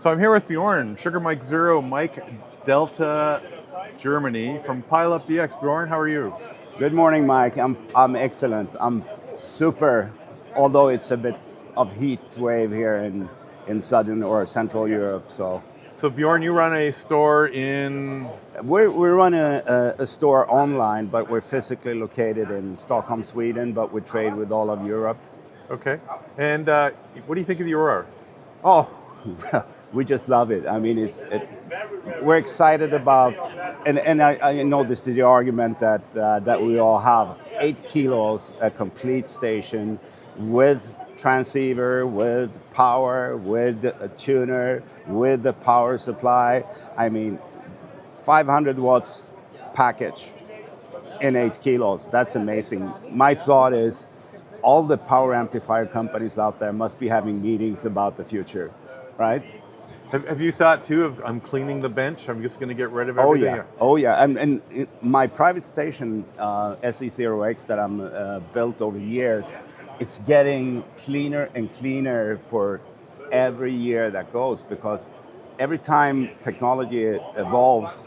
So I'm here with Bjorn, Sugar Mike Zero, Mike Delta, Germany, from PileupDX. Bjorn, how are you? Good morning, Mike. I'm excellent. I'm super, although it's a bit of heat wave here in southern or central Europe. So Bjorn, you run a store in... we run a store online, but we're physically located in Stockholm, Sweden, but we trade with all of Europe. Okay. And what do you think of the Aurora? Oh, we just love it. I mean, we're excited about, and I know this is the argument that we all have. 8 kilos, a complete station with transceiver, with power, with a tuner, with the power supply. I mean, 500 watts package in 8 kilos. That's amazing. My thought is, all the power amplifier companies out there must be having meetings about the future, right? Have you thought too of, I'm cleaning the bench, I'm just going to get rid of everything? Oh yeah. And my private station, SE0X, that I'm built over years, it's getting cleaner and cleaner for every year that goes, because every time technology evolves,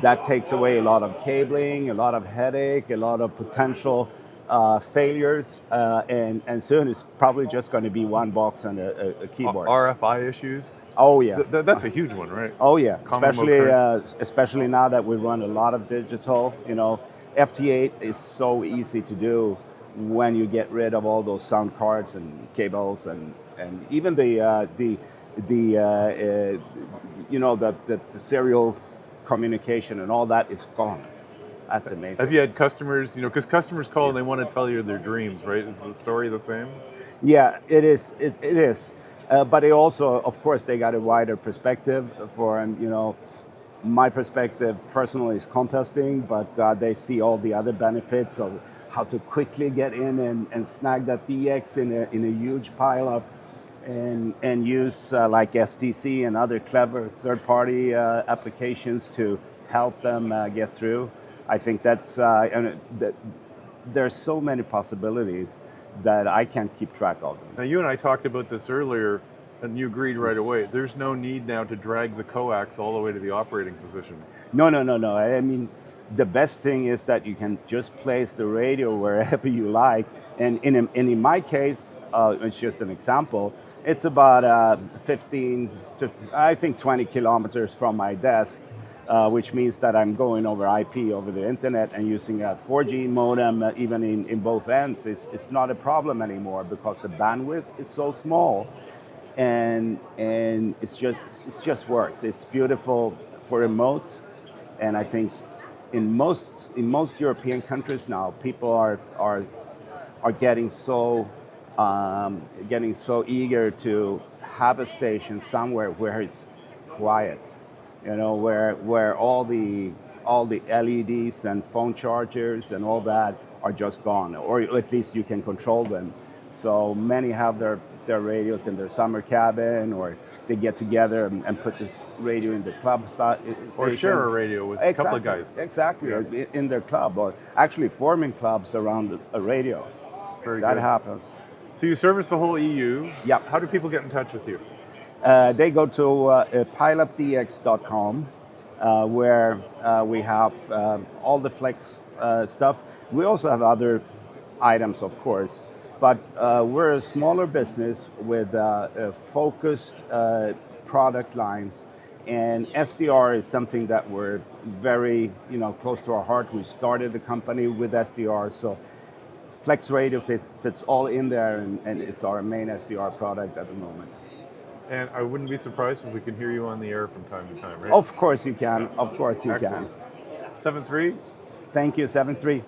that takes away a lot of cabling, a lot of headache, a lot of potential failures, and soon it's probably just going to be one box and a keyboard. RFI issues? Oh yeah. That's a huge one, right? Oh yeah, especially now that we run a lot of digital. You know, FT8 is so easy to do when you get rid of all those sound cards and cables and even the serial communication and all that is gone. That's amazing. Have you had customers, because customers call and they want to tell you their dreams, right? Is the story the same? Yeah, it is. It is. But they also, of course, they got a wider perspective for, my perspective personally is contesting, but they see all the other benefits of how to quickly get in and snag that DX in a huge pileup and use like STC and other clever third-party applications to help them get through. I think that's, there's so many possibilities that I can't keep track of them. Now, you and I talked about this earlier, and you agreed right away. There's no need now to drag the coax all the way to the operating position. No. I mean, the best thing is that you can just place the radio wherever you like. And in my case, it's just an example, it's about 15 to, I think, 20 kilometers from my desk. Which means that I'm going over IP, over the internet, and using a 4G modem even in both ends. It's not a problem anymore because the bandwidth is so small, and it just works. It's beautiful for remote, and I think in most European countries now, people are getting so eager to have a station somewhere where it's quiet. Where all the LEDs and phone chargers and all that are just gone, or at least you can control them. So many have their radios in their summer cabin, or they get together and put this radio in the club station. Or share a radio with a couple of guys. Exactly, yeah. In their club, or actually forming clubs around a radio. Very that good. happens. So you service the whole EU. Yeah. How do people get in touch with you? They go to PileupDX.com, where we have all the Flex stuff. We also have other items, of course, but we're a smaller business with focused product lines, and SDR is something that we're very close to our heart. We started the company with SDR, so FlexRadio fits all in there, and it's our main SDR product at the moment. And I wouldn't be surprised if we can hear you on the air from time to time, right? Of course you can. Of course you Excellent. can. 7.3? Thank you, 7.3.